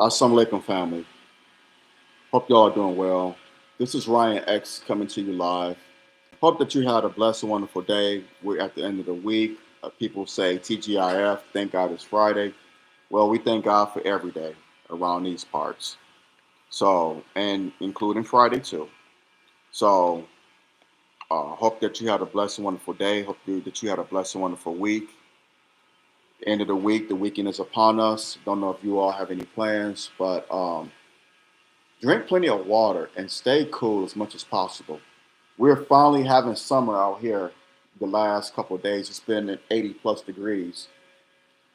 Assalamu alaikum, family. Hope y'all are doing well. This is Ryan X coming to you live. Hope that you had a blessed and wonderful day. We're at the end of the week. People say TGIF, thank God it's Friday. Well, we thank God for every day around these parts. So, and including Friday too. So, hope that you had a blessed and wonderful day. That you had a blessed and wonderful week. End of the week, the weekend is upon us. Don't know if you all have any plans, but drink plenty of water and stay cool as much as possible. We're finally having summer out here the last couple of days. It's been at 80 plus degrees.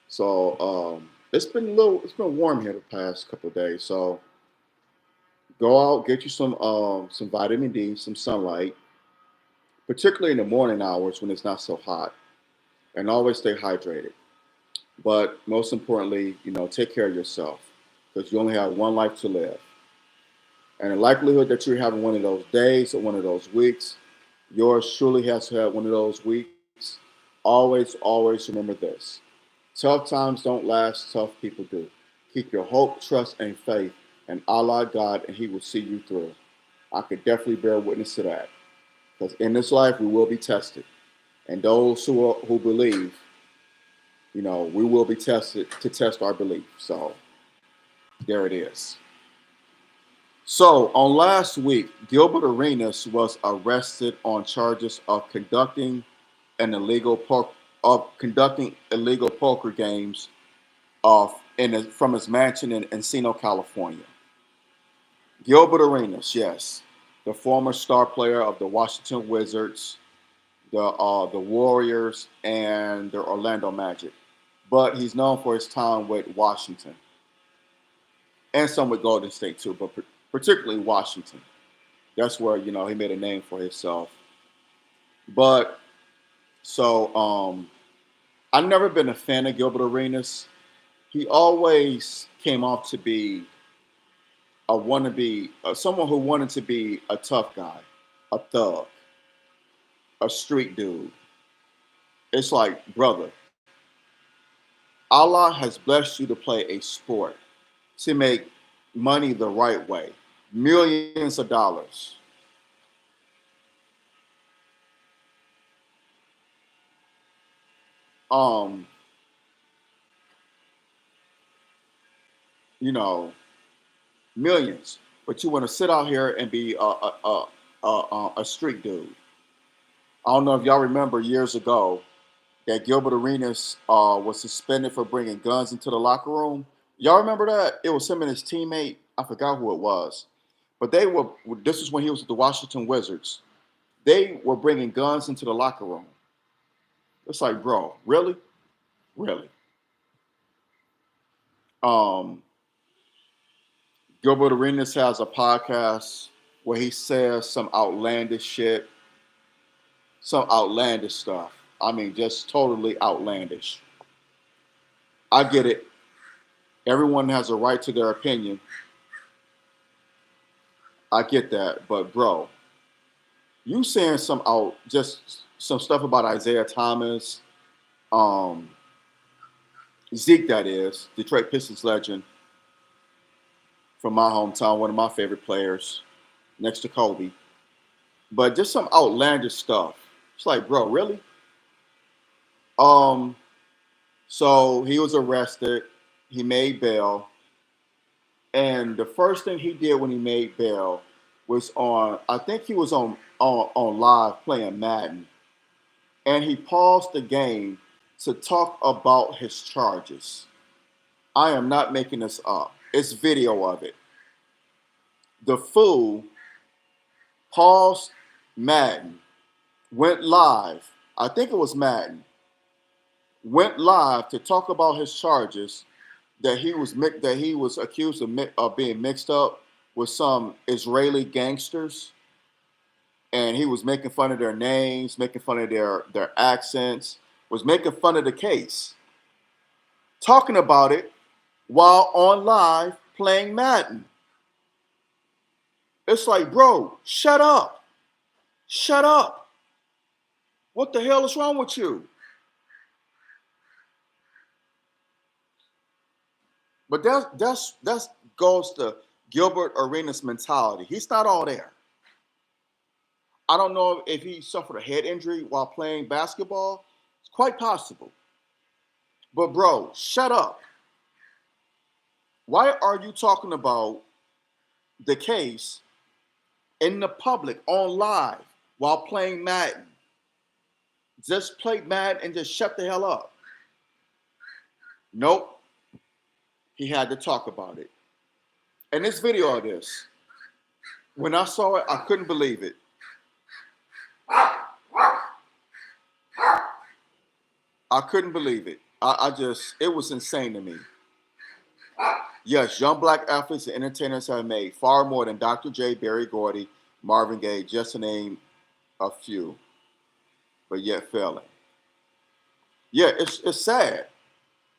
So it's been warm here the past couple of days. So go out, get you some vitamin D, some sunlight, particularly in the morning hours when it's not so hot. And always stay hydrated. But most importantly, take care of yourself because you only have one life to live. And the likelihood that you're having one of those days or one of those weeks, yours surely has to have one of those weeks. Always remember this. Tough times don't last, tough people do. Keep your hope, trust, and faith in Allah God, and He will see you through. I could definitely bear witness to that. Because in this life, we will be tested. And those who believe, we will be tested to test our belief. So there it is. So on last week, Gilbert Arenas was arrested on charges of an illegal po- conducting illegal poker games from his mansion in Encino, California. Gilbert Arenas, yes, the former star player of the Washington Wizards, the Warriors, and the Orlando Magic, but he's known for his time with Washington and some with Golden State too, but particularly Washington. That's where he made a name for himself. But I've never been a fan of Gilbert Arenas. He always came off to be someone who wanted to be a tough guy, a thug, a street dude. It's like, brother, Allah has blessed you to play a sport, to make money the right way, millions of dollars. Um, you know, millions, but you want to sit out here and be a street dude. I don't know if y'all remember years ago that Gilbert Arenas was suspended for bringing guns into the locker room. Y'all remember that? It was him and his teammate. I forgot who it was, but they were. This was when he was with the Washington Wizards. They were bringing guns into the locker room. It's like, bro, really, really. Um, Gilbert Arenas has a podcast where he says some outlandish shit, some outlandish stuff. I mean, just totally outlandish. I get it. Everyone has a right to their opinion. I get that, but bro, you saying just some stuff about Isaiah Thomas, um, Zeke, that is Detroit Pistons legend from my hometown, one of my favorite players, next to Kobe. But just some outlandish stuff. It's like, bro, really? Um, so he was arrested. He made bail, and the first thing he did when he made bail was I think he was on live playing Madden, and he paused the game to talk about his charges. I am not making this up. It's video of it. The fool paused Madden, went live. I think it was Madden. Went live to talk about his charges that he was accused of being mixed up with some Israeli gangsters, and he was making fun of their names, making fun of their accents, was making fun of the case, talking about it while on live playing Madden. It's like, bro, shut up. Shut up. What the hell is wrong with you? But goes to Gilbert Arenas mentality. He's not all there. I don't know if he suffered a head injury while playing basketball. It's quite possible. But bro, shut up. Why are you talking about the case in the public on live while playing Madden? Just play Madden and just shut the hell up. Nope. He had to talk about it. And this video of this, when I saw it, I couldn't believe it. I couldn't believe it. It was insane to me. Yes, young black athletes and entertainers have made far more than Dr. J, Berry Gordy, Marvin Gaye, just to name a few, but yet failing. Yeah, it's sad.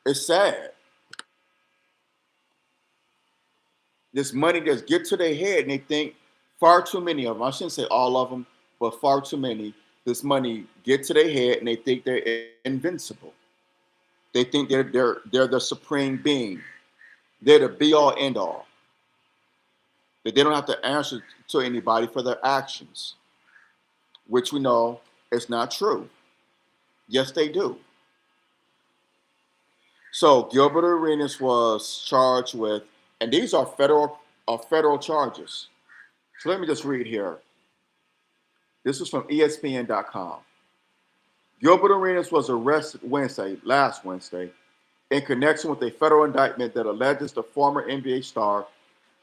It's sad. This money just get to their head and they think far too many of them, I shouldn't say all of them, but far too many, this money get to their head and they think they're invincible. They think they're the supreme being. They're the be all end all. That they don't have to answer to anybody for their actions, which we know is not true. Yes, they do. So Gilbert Arenas was charged with, and these are federal charges. So let me just read here. This is from ESPN.com. Gilbert Arenas was arrested last Wednesday, in connection with a federal indictment that alleges the former NBA star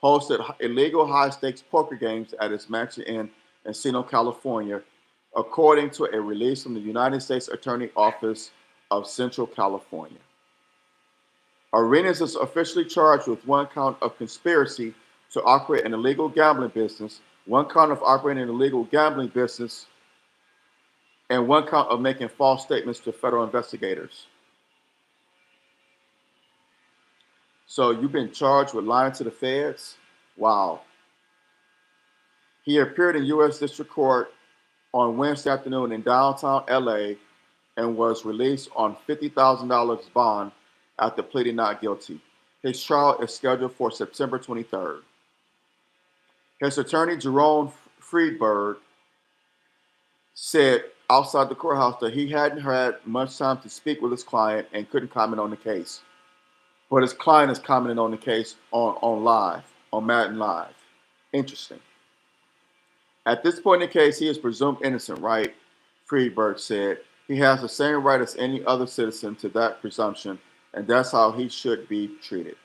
hosted illegal high-stakes poker games at his mansion in Encino, California, according to a release from the United States Attorney Office of Central California. Arenas is officially charged with one count of conspiracy to operate an illegal gambling business, one count of operating an illegal gambling business, and one count of making false statements to federal investigators. So you've been charged with lying to the feds? Wow. He appeared in U.S. District Court on Wednesday afternoon in downtown LA and was released on $50,000 bond after pleading not guilty. His trial is scheduled for September 23rd. His attorney, Jerome Friedberg, said outside the courthouse that he hadn't had much time to speak with his client and couldn't comment on the case. But his client is commenting on the case on live, on Madden Live. Interesting. At this point in the case, he is presumed innocent, right? Friedberg said. He has the same right as any other citizen to that presumption, and that's how he should be treated.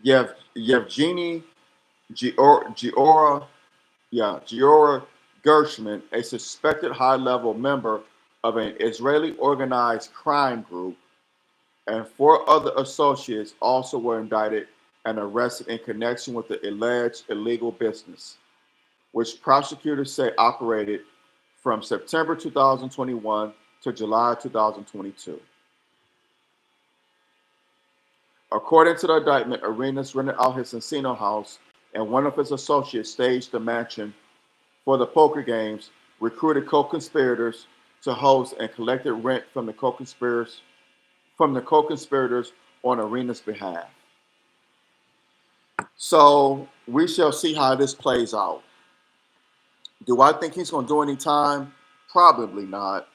Yevgeny Giora Gershman, a suspected high-level member of an Israeli organized crime group, and 4 other associates also were indicted and arrested in connection with the alleged illegal business, which prosecutors say operated from September 2021 to July 2022. According to the indictment, Arenas rented out his Encino house, and one of his associates staged the mansion for the poker games, recruited co-conspirators to host, and collected rent from the co-conspirators on Arenas' behalf. So we shall see how this plays out. Do I think he's going to do any time? Probably not.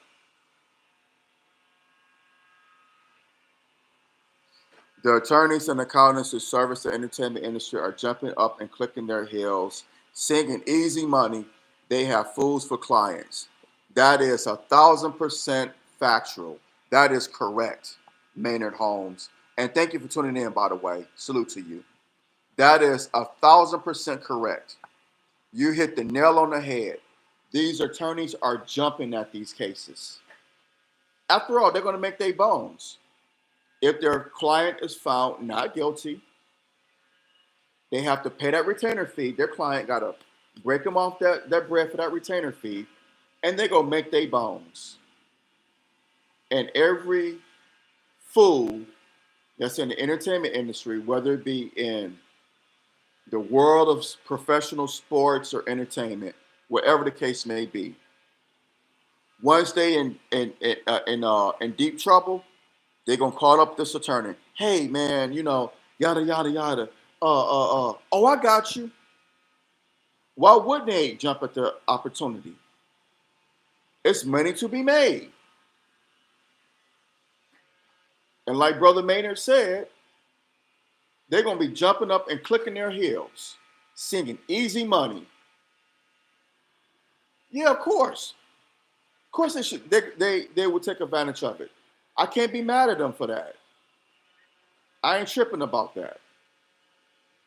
The attorneys and accountants who service the entertainment industry are jumping up and clicking their heels, singing easy money. They have fools for clients. That is 1,000% factual. That is correct, Maynard Holmes. And thank you for tuning in, by the way. Salute to you. That is 1,000% correct. You hit the nail on the head. These attorneys are jumping at these cases. After all, they're going to make their bones. If their client is found not guilty, they have to pay that retainer fee. Their client got to break them off that bread for that retainer fee, and they're going to make their bones. And every fool that's in the entertainment industry, whether it be in the world of professional sports or entertainment, wherever the case may be, Once they in deep trouble, they're gonna call up this attorney. Hey man, yada yada yada. Oh, I got you. Why wouldn't they jump at the opportunity? It's money to be made. And like Brother Maynard said, they're gonna be jumping up and clicking their heels, singing easy money. Yeah, of course. Of course they should they would take advantage of it. I can't be mad at them for that. I ain't tripping about that.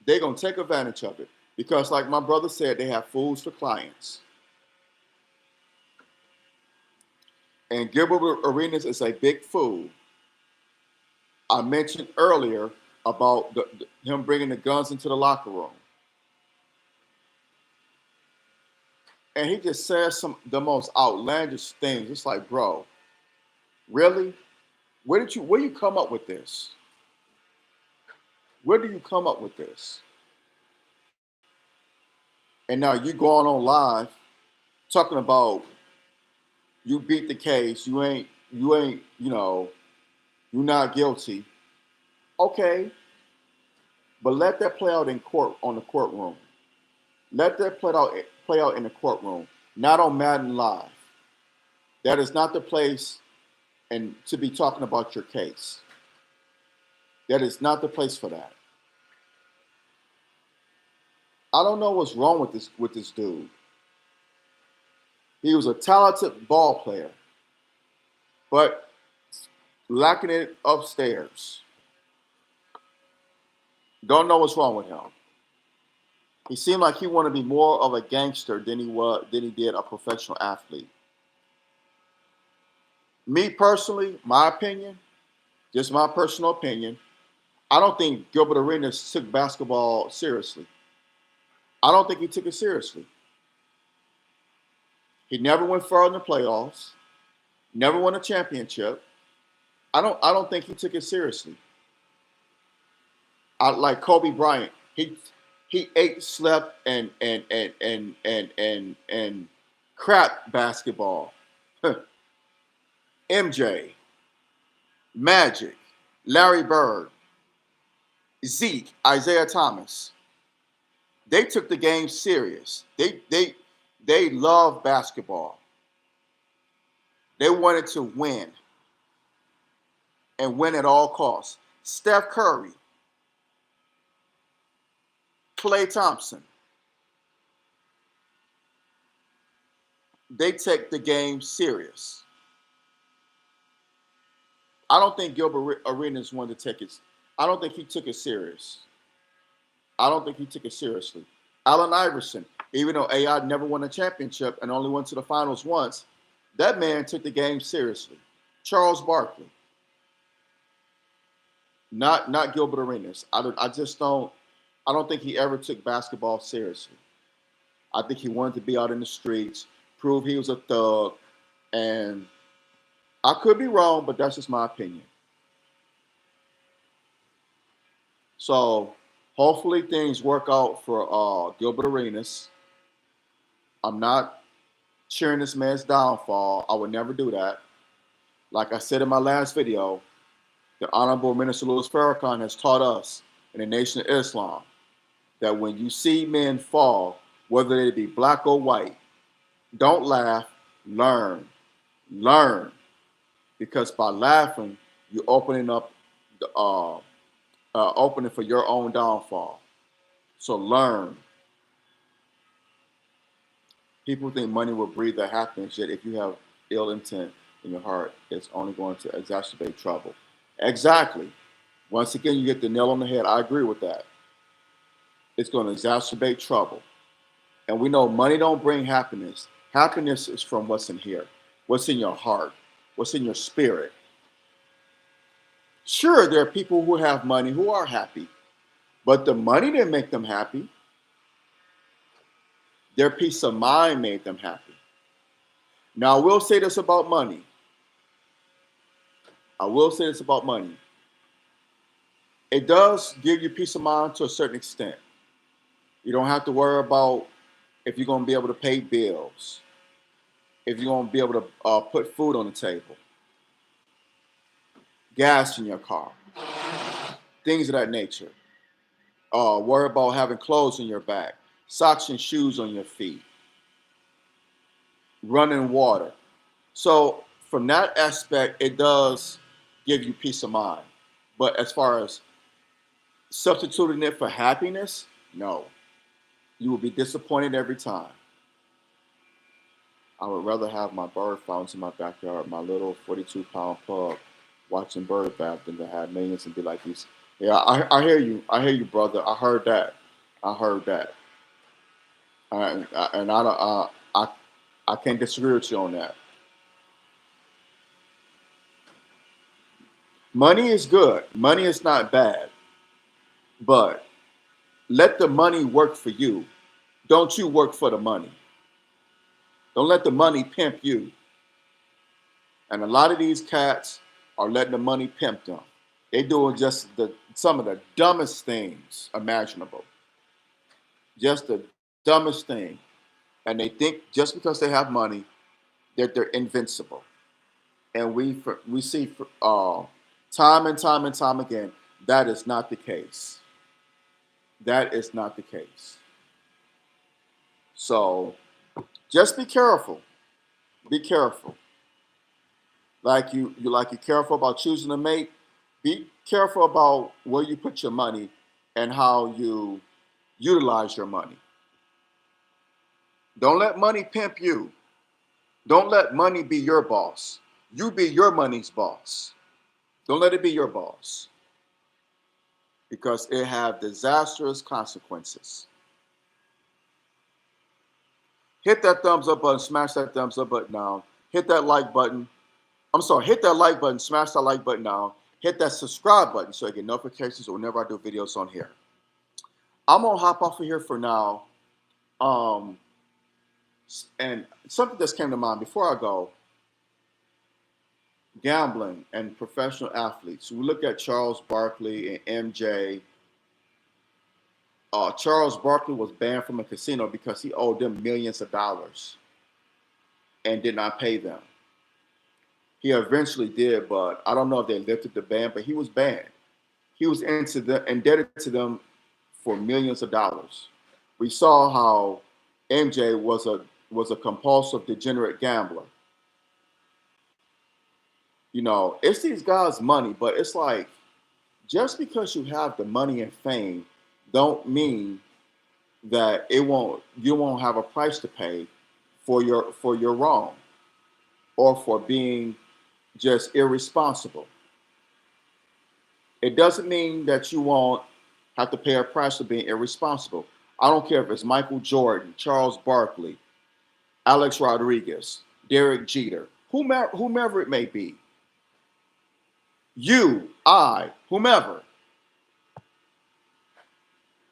They're gonna take advantage of it. Because like my brother said, they have fools for clients. And Gilbert Arenas is a big fool. I mentioned earlier about him bringing the guns into the locker room. And he just says the most outlandish things. It's like, bro, really? Where you come up with this? Where do you come up with this? And now you going on live talking about you beat the case, you're not guilty. Okay, but let that play out in court on the courtroom. Let that play out in the courtroom, not on Madden Live. That is not the place and to be talking about your case. That is not the place for that. I don't know what's wrong with this dude. He was a talented ball player, but lacking it upstairs. Don't know what's wrong with him. He seemed like he wanted to be more of a gangster than he did a professional athlete. Me personally, my opinion, just my personal opinion, I don't think Gilbert Arenas took basketball seriously. I don't think he took it seriously. He never went far in the playoffs, never won a championship. I don't think he took it seriously. Like Kobe Bryant, he ate, slept, and crap basketball. MJ, Magic, Larry Bird, Zeke, Isaiah Thomas. They took the game serious. They love basketball. They wanted to win and win at all costs. Steph Curry, Klay Thompson, they take the game serious. I don't think Gilbert Arenas wanted to take it. I don't think he took it serious. I don't think he took it seriously. Allen Iverson, even though AI never won a championship and only went to the finals once, that man took the game seriously. Charles Barkley, not Gilbert Arenas. I just don't. I don't think he ever took basketball seriously. I think he wanted to be out in the streets, prove he was a thug, and I could be wrong, but that's just my opinion. So hopefully things work out for Gilbert Arenas. I'm not cheering this man's downfall. I would never do that. Like I said in my last video, the Honorable Minister Louis Farrakhan has taught us in the Nation of Islam that when you see men fall, whether they be black or white, don't laugh, learn. Learn. Because by laughing, you're opening up the opening for your own downfall. So learn. People think money will breed their happiness, yet if you have ill intent in your heart, it's only going to exacerbate trouble. Exactly. Once again, you get the nail on the head. I agree with that. It's going to exacerbate trouble. And we know money don't bring happiness. Happiness is from what's in here, what's in your heart, what's in your spirit. Sure, there are people who have money who are happy, but the money didn't make them happy. Their peace of mind made them happy. Now, I will say this about money. It does give you peace of mind to a certain extent. You don't have to worry about if you're going to be able to pay bills. if you want to be able to put food on the table, gas in your car, things of that nature. Worry about having clothes in your bag, socks and shoes on your feet, running water. So from that aspect, it does give you peace of mind. But as far as substituting it for happiness, no. You will be disappointed every time. I would rather have my bird fountains in my backyard, my little 42-pound pug, watching bird bath than to have millions and be like these. Yeah, I hear you. I hear you, brother. I heard that. I heard that. And I don't. I can't disagree with you on that. Money is good. Money is not bad. But let the money work for you. Don't you work for the money. Don't let the money pimp you. And a lot of these cats are letting the money pimp them. They doing just some of the dumbest things imaginable. Just the dumbest thing. And they think just because they have money that they're invincible. And we see time and time and time again that is not the case. That is not the case. So just be careful. Be careful. Like you're careful about choosing a mate. Be careful about where you put your money and how you utilize your money. Don't let money pimp you. Don't let money be your boss. You be your money's boss. Don't let it be your boss, because it have disastrous consequences. Hit that thumbs up button, smash that thumbs up button now. Hit that like button. I'm sorry, hit that like button, smash that like button now. Hit that subscribe button so you get notifications whenever I do videos on here. I'm gonna hop off of here for now. And something just came to mind before I go. Gambling and professional athletes. We look at Charles Barkley and MJ. Charles Barkley was banned from a casino because he owed them millions of dollars and did not pay them. He eventually did, but I don't know if they lifted the ban, but he was banned. He was indebted to them for millions of dollars. We saw how MJ was a compulsive, degenerate gambler. You know, it's these guys' money, but it's like, just because you have the money and fame, don't mean that you won't have a price to pay for your wrong or for being just irresponsible. It doesn't mean that you won't have to pay a price for being irresponsible. I don't care if it's Michael Jordan, Charles Barkley, Alex Rodriguez, Derek Jeter, whomever it may be. You, I, whomever.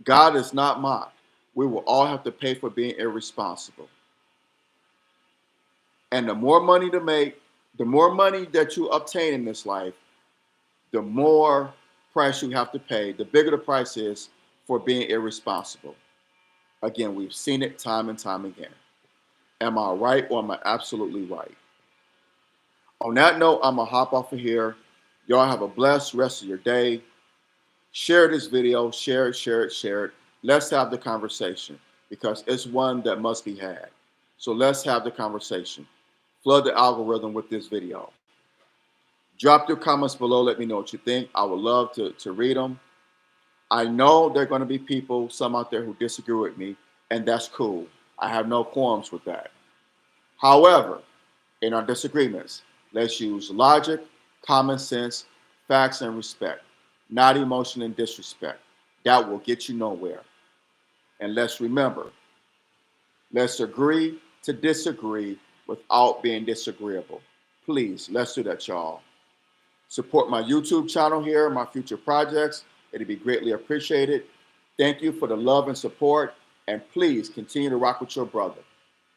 God is not mocked. We will all have to pay for being irresponsible. And the more money to make, the more money that you obtain in this life, the more price you have to pay, the bigger the price is for being irresponsible. Again, we've seen it time and time again. Am I right or am I absolutely right? On that note, I'm going to hop off of here. Y'all have a blessed rest of your day. Share this video. Share it, share it, share it. Let's have the conversation, because it's one that must be had. So let's have the conversation. Flood the algorithm with this video. Drop your comments below. Let me know what you think. I would love to read them. I know there are going to be people, some out there who disagree with me, and that's cool. I have no qualms with that. However, in our disagreements, let's use logic, common sense, facts, and respect, not emotion and disrespect. That will get you nowhere. And let's remember, let's agree to disagree without being disagreeable. Please, let's do that, y'all. Support my YouTube channel here, my future projects. It'd be greatly appreciated. Thank you for the love and support. And please continue to rock with your brother.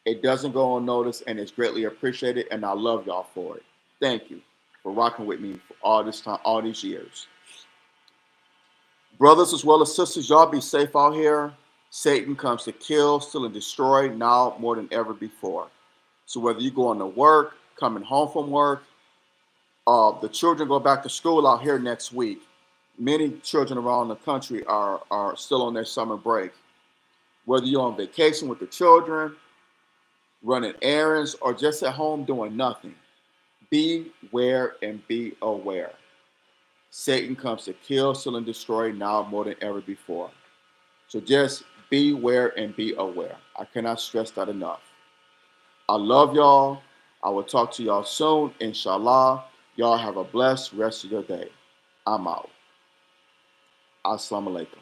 It doesn't go unnoticed, and it's greatly appreciated. And I love y'all for it. Thank you for rocking with me for all this time, all these years. Brothers as well as sisters, y'all be safe out here. Satan comes to kill, steal, and destroy now more than ever before. So whether you going to work, coming home from work, the children go back to school out here next week. Many children around the country are still on their summer break. Whether you're on vacation with the children, running errands, or just at home doing nothing, beware and be aware. Satan comes to kill, steal, and destroy now more than ever before. So just beware and be aware. I cannot stress that enough. I love y'all. I will talk to y'all soon, inshallah. Y'all have a blessed rest of your day. I'm out. Assalamu alaikum.